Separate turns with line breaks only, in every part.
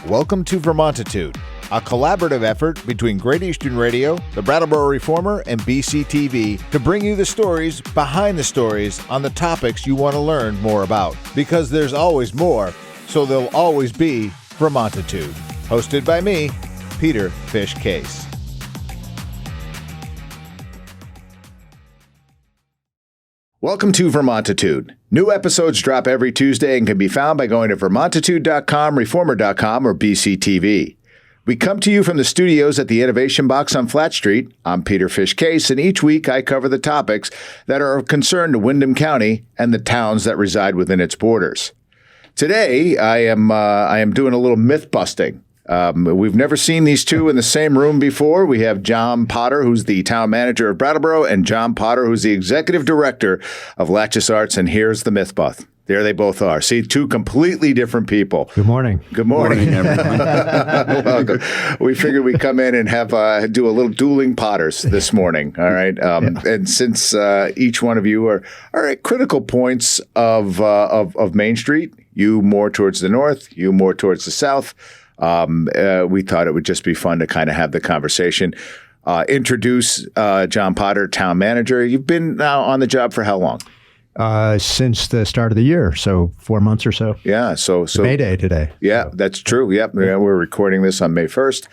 Welcome to Vermontitude, a collaborative effort between Great Eastern Radio, the Brattleboro Reformer, and BCTV to bring you the stories behind the stories on the topics you want to learn more about. Because there's always more, so there'll always be Vermontitude. Hosted by me, Peter Fish Case. Welcome to Vermontitude. New episodes drop every Tuesday and can be found by going to vermontitude.com, reformer.com, or BCTV. We come to you from the studios at the Innovation Box on Flat Street. I'm Peter Fish Case, and each week I cover the topics that are of concern to Windham County and the towns that reside within its borders. Today, I am doing a little myth busting. We've never seen these two in the same room before. We have Jon Potter, who's the town manager of Brattleboro, and Jon Potter, who's the executive director of Latchis Arts. And here's the myth buff. There they both are. See, two completely different people.
Good morning.
Good morning.
Good morning, everyone.
Welcome. We figured we'd come in and have do a little Dueling Potters this morning. All right. And since each one of you are at critical points of Main Street, you more towards the north, you more towards the south, we thought it would just be fun to kind of have the conversation. Introduce Jon Potter, town manager. You've been now on the job for how long?
Since the start of the year, so 4 months or so.
Yeah, so
May Day today.
Yeah, that's true. Yep, we're recording this on May 1st.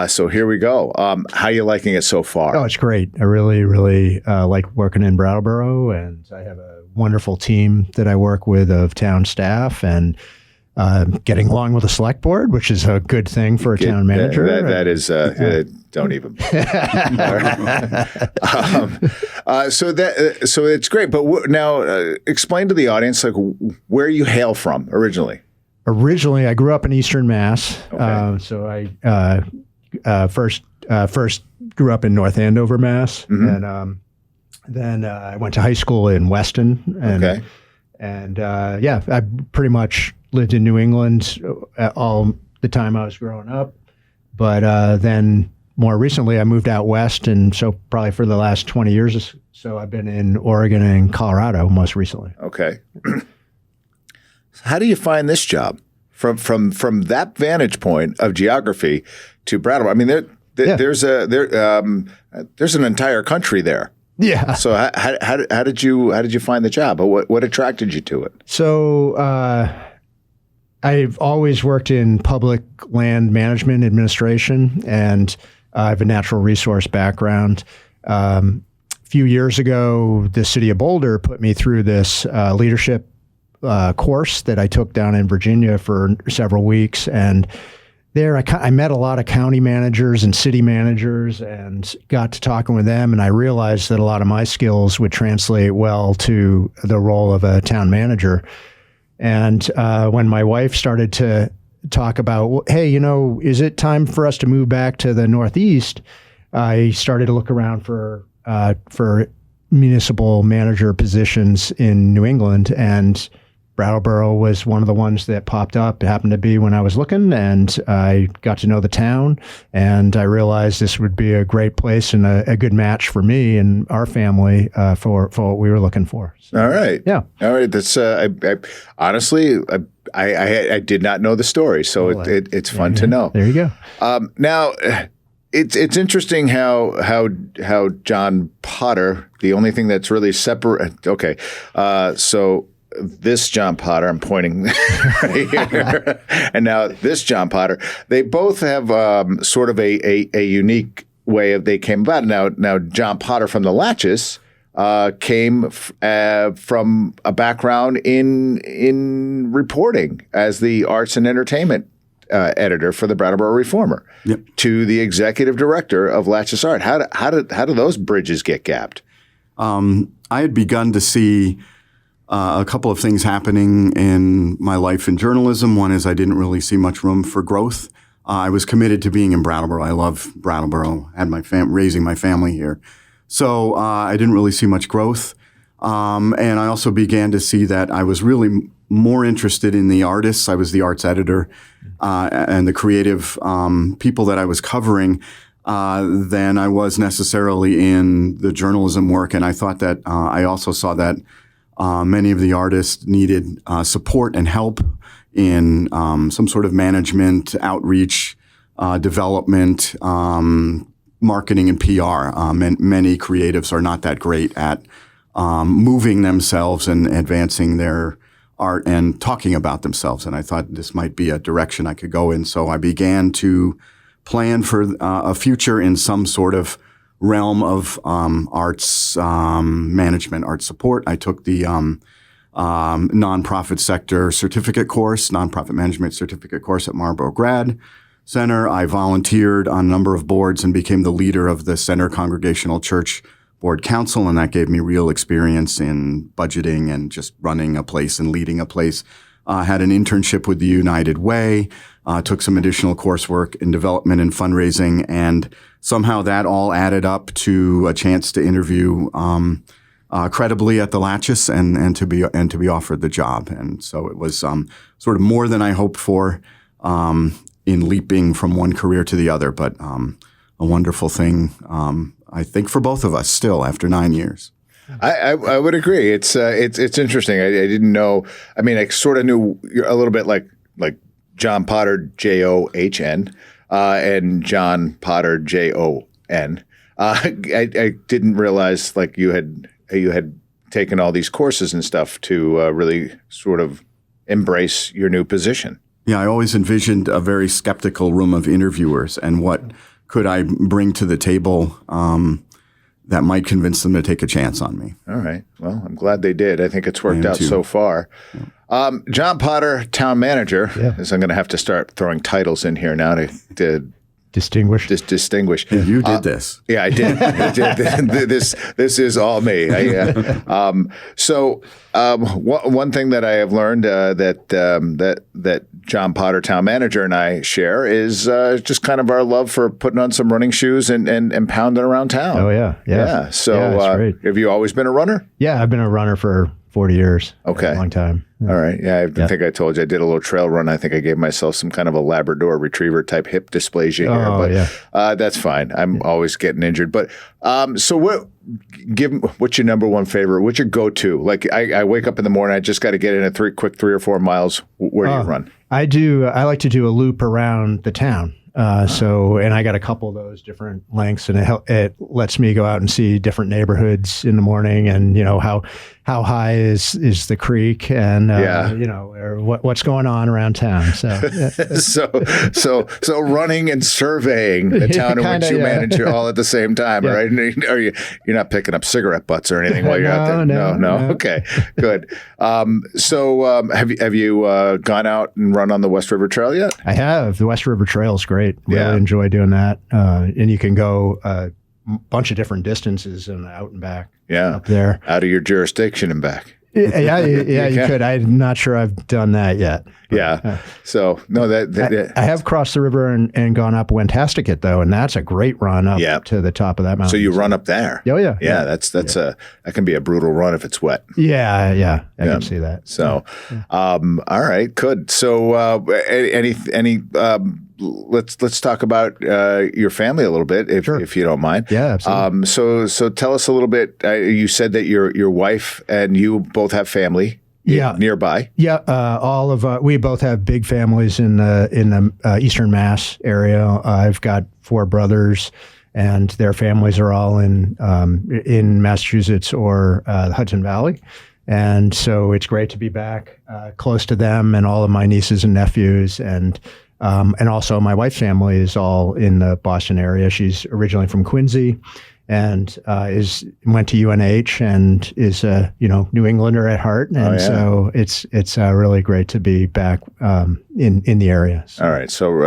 So here we go. How are you liking it so far?
Oh, it's great. I really like working in Brattleboro, and I have a wonderful team that I work with of town staff, and getting along with the select board, which is a good thing for a town manager.
That is, don't even. So it's great. But now explain to the audience like where you hail from originally.
Originally, I grew up in Eastern Mass.
Okay.
So I first grew up in North Andover, Mass, and then I went to high school in Weston. And, And I pretty much lived in New England all the time I was growing up. But then more recently, I moved out west. And so probably for the last 20 years or so, I've been in Oregon and Colorado most recently.
Okay. How do you find this job from that vantage point of geography to Brattleboro? I mean, there's an entire country there.
Yeah.
So how did you find the job? What attracted you to it?
So I've always worked in public land management administration, and I have a natural resource background. A few years ago, the city of Boulder put me through this leadership course that I took down in Virginia for several weeks, and there I met a lot of county managers and city managers and got to talking with them, and I realized that a lot of my skills would translate well to the role of a town manager. And when my wife started to talk about, hey, is it time for us to move back to the Northeast, I started to look around for municipal manager positions in New England, and Brattleboro was one of the ones that popped up. It happened to be when I was looking, and I got to know the town, and I realized this would be a great place and a good match for me and our family for what we were looking for. So,
all right.
Yeah.
All right. That's honestly, I did not know the story, so it's fun to know.
There you go.
Now, it's interesting how Jon Potter, the only thing that's really separate. Okay. So this Jon Potter, I'm pointing right here, and now this Jon Potter, they both have sort of a unique way they came about. Now Jon Potter from the Latchis came from a background in reporting as the arts and entertainment editor for the Brattleboro Reformer, to the executive director of Latchis Arts. How do those bridges get gapped?
I had begun to see a couple of things happening in my life in journalism. One is I didn't really see much room for growth. I was committed to being in Brattleboro. I love Brattleboro. Had my raising my family here, so I didn't really see much growth. And I also began to see that I was really more interested in the artists. I was the arts editor and the creative people that I was covering than I was necessarily in the journalism work. And I thought that I also saw that many of the artists needed support and help in some sort of management, outreach, development, marketing, and PR. Many creatives are not that great at moving themselves and advancing their art and talking about themselves. And I thought this might be a direction I could go in. So I began to plan for a future in some sort of realm of arts management, art support. I took the nonprofit sector certificate course, nonprofit management certificate course at Marlboro Grad Center. I volunteered on a number of boards and became the leader of the Center Congregational Church Board Council, and that gave me real experience in budgeting and just running a place and leading a place. Had an internship with the United Way, took some additional coursework in development and fundraising, and somehow that all added up to a chance to interview credibly at the Latchis and to be offered the job. And so it was sort of more than I hoped for in leaping from one career to the other, but a wonderful thing, I think, for both of us still after 9 years.
I would agree. It's interesting. I didn't know. I mean, I sort of knew a little bit like Jon Potter, John, and Jon Potter, Jon. I didn't realize like you had taken all these courses and stuff to really sort of embrace your new position.
Yeah, I always envisioned a very skeptical room of interviewers and what could I bring to the table that might convince them to take a chance on me.
All right. Well, I'm glad they did. I think it's worked out so far. Yeah. Jon Potter, town manager. Yeah. I'm going to have to start throwing titles in here now to distinguish.
Yeah, you did this.
Yeah, I did. This is all me. One thing that I have learned that Jon Potter, town manager, and I share is just kind of our love for putting on some running shoes and pounding around town.
Oh yeah.
So have you always been a runner?
Yeah, I've been a runner for 40 years.
Okay.
A long time. Yeah.
All right. Yeah, I think I told you I did a little trail run. I think I gave myself some kind of a Labrador retriever type hip dysplasia here, but that's fine. I'm always getting injured. But so what's your number one favorite? What's your go-to? Like I wake up in the morning, I just got to get in a 3 or 4 miles. Where do you run? I like to do a loop around the town. And I got a couple of those different lengths, and it lets me go out and see different neighborhoods in the morning, and how high is the creek, and or what's going on around town. So so running and surveying the town in which you manage all at the same time, right? And you're not picking up cigarette butts or anything while you're out there? No. Okay, good. Have you gone out and run on the West River Trail yet?
I have. The West River Trail is great. Really enjoy doing that. And you can go a bunch of different distances and out and back.
Yeah.
Up there.
Out of your jurisdiction and back.
Yeah, you could. I'm not sure I've done that yet.
Yeah. So, no,
I have crossed the river and gone up Wentasticate, though, and that's a great run up to the top of that mountain.
So you run up there?
Oh, yeah.
Yeah, that can be a brutal run if it's wet.
Yeah. I can see that.
So, all right, good. So, let's talk about your family a little bit, if you don't mind.
Yeah, absolutely.
So tell us a little bit. You said that your wife and you both have family. Nearby. Yeah,
we both have big families in the Eastern Mass area. I've got 4 brothers, and their families are all in Massachusetts or the Hudson Valley. And so it's great to be back close to them and all of my nieces and nephews, and also my wife's family is all in the Boston area. She's originally from Quincy, and went to UNH and is a New Englander at heart, and so it's really great to be back in the area. So.
All right, so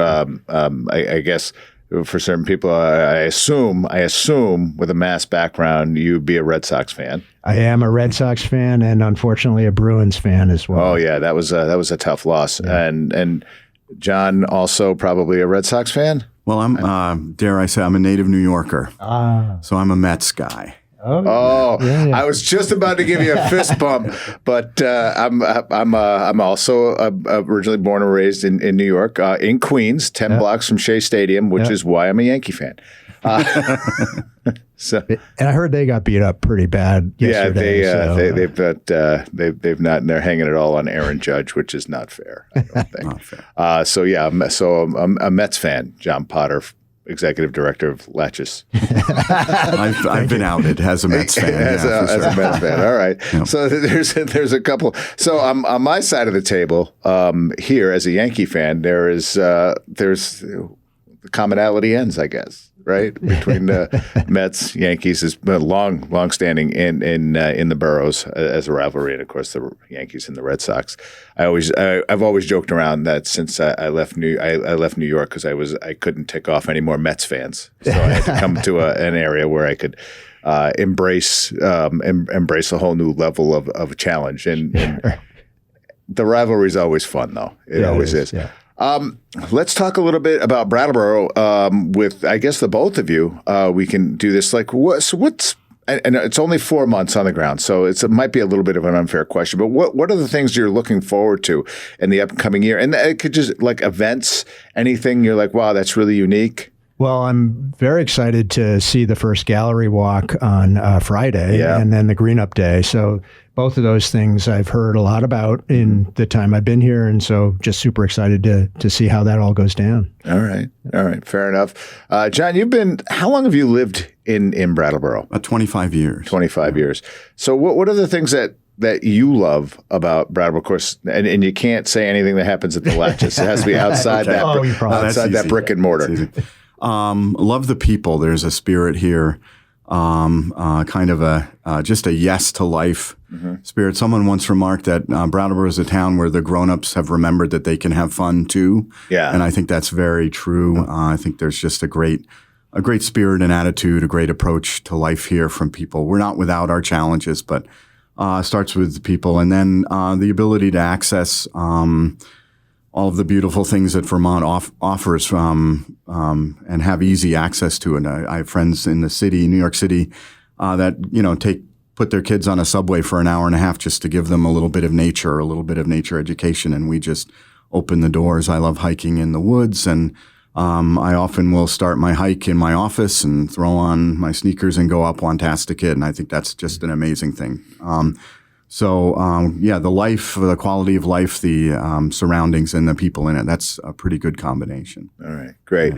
I guess for certain people, I assume with a Mass background, you'd be a Red Sox fan.
I am a Red Sox fan, and unfortunately a Bruins fan as well.
Oh yeah, that was a tough loss, and John also probably a Red Sox fan.
Well, I'm, dare I say, I'm a native New Yorker. So I'm a Mets guy.
Yeah. I was just about to give you a fist bump, but I'm also originally born and raised in New York, in Queens, 10 blocks from Shea Stadium, which is why I'm a Yankee fan. So,
and I heard they got beat up pretty bad yesterday.
They've not, and they're hanging it all on Aaron Judge, which is not fair. I don't think.
Not fair.
So a Mets fan, Jon Potter, executive director of Latchis.
I've been outed as a Mets fan.
As a Mets fan. All right. Yep. So there's a couple. So on my side of the table here, as a Yankee fan, there's the commonality ends, I guess. Right between the Mets, Yankees is long standing in the boroughs as a rivalry, and of course the Yankees and the Red Sox. I've always joked around that since I left New York because I couldn't tick off any more Mets fans, so I had to come to an area where I could embrace a whole new level of a challenge, and the rivalry is always fun though. It always is. Yeah. Let's talk a little bit about Brattleboro with, I guess, the both of you. We can do this. Like, what's and it's only 4 months on the ground, so it might be a little bit of an unfair question. But what are the things you're looking forward to in the upcoming year? And it could just like events, anything you're like, wow, that's really unique.
Well, I'm very excited to see the first gallery walk on Friday and then the Green Up Day. So both of those things I've heard a lot about in the time I've been here. And so just super excited to see how that all goes down.
All right. Fair enough. Jon, how long have you lived in Brattleboro?
25 years.
25 years. So what are the things that you love about Brattleboro? Of course, and you can't say anything that happens at the Latchis. It has to be outside that brick and mortar.
Love the people. There's a spirit here, kind of just a yes to life spirit. Someone once remarked that Brattleboro is a town where the grown-ups have remembered that they can have fun too. Yeah, and I think that's very true. I think there's just a great spirit and attitude, a great approach to life here from people. We're not without our challenges, but starts with the people, and then the ability to access all of the beautiful things that Vermont offers and have easy access to. And I have friends in the city, New York City, that put their kids on a subway for an hour and a half just to give them a little bit of nature, education, and we just open the doors. I love hiking in the woods, and I often will start my hike in my office and throw on my sneakers and go up Wantastic, and I think that's just an amazing thing. The life, the quality of life, the surroundings, and the people in it, that's a pretty good combination.
All right, great.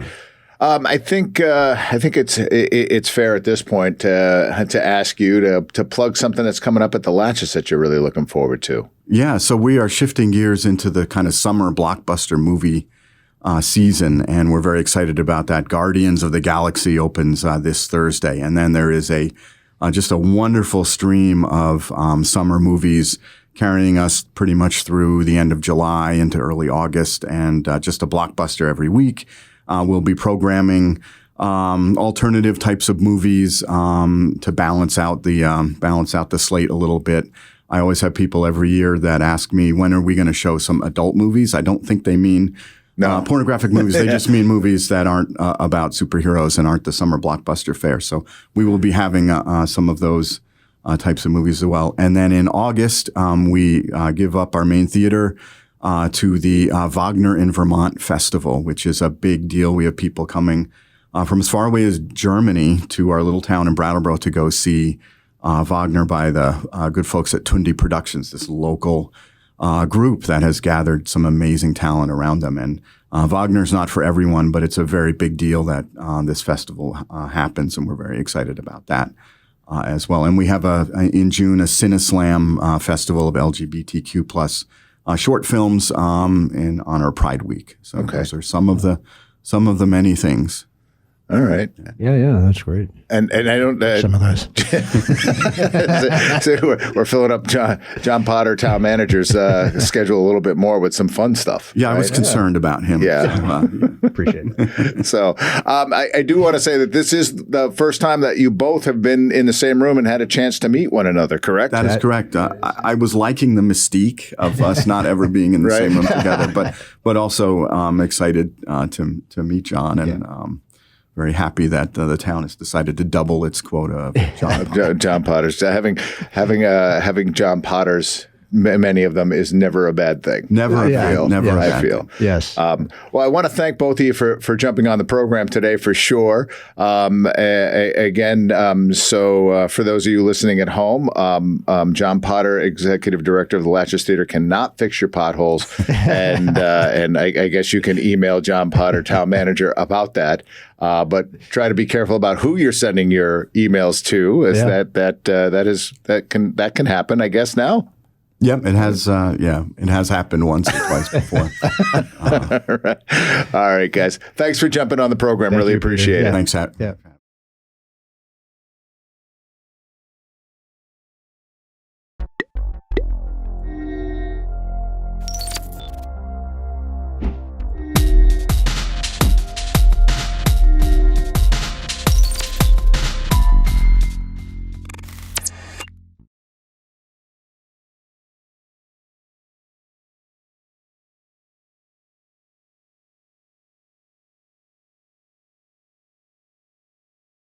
I think it's fair at this point to ask you to plug something that's coming up at the Latchis that you're really looking forward to.
Yeah, so we are shifting gears into the kind of summer blockbuster movie season, and we're very excited about that. Guardians of the Galaxy opens this Thursday, and then there is just a wonderful stream of summer movies carrying us pretty much through the end of July into early August, and just a blockbuster every week. We'll be programming alternative types of movies to balance out the slate a little bit. I always have people every year that ask me, when are we going to show some adult movies? I don't think they mean pornographic movies. They just mean movies that aren't about superheroes and aren't the summer blockbuster fare. So we will be having some of those types of movies as well. And then in August, we give up our main theater to the Wagner in Vermont Festival, which is a big deal. We have people coming from as far away as Germany to our little town in Brattleboro to go see Wagner by the good folks at Tundi Productions, this local group that has gathered some amazing talent around them. And Wagner's not for everyone, but it's a very big deal that this festival happens, and we're very excited about that as well. And we have in June a CineSlam festival of LGBTQ plus short films on our Pride Week. So those are some of the many things.
All right.
Yeah, that's great.
And I don't
some of those.
So we're filling up Jon Potter, town manager's schedule a little bit more with some fun stuff.
Yeah, right? I was concerned about him.
Yeah,
so, appreciate it.
So I do want to say that this is the first time that you both have been in the same room and had a chance to meet one another. Correct?
That is correct. I was liking the mystique of us not ever being in the same room together, but also excited to meet Jon and. Very happy that the town has decided to double its quota of Jon Potters.
Jon Potters. Having Jon Potters many of them is never a bad thing.
Never a bad thing.
I feel.
Yes.
Well, I want to thank both of you for jumping on the program today for sure. Again, so for those of you listening at home, Jon Potter, Executive Director of the Latchis Theater, cannot fix your potholes. And I guess you can email Jon Potter, Town Manager, about that. But try to be careful about who you're sending your emails to, as that can happen, I guess, now.
Yep, it has. It has happened once or twice before.
All right, guys. Thanks for jumping on the program. Really appreciate it.
Thanks, Hat.
Yeah.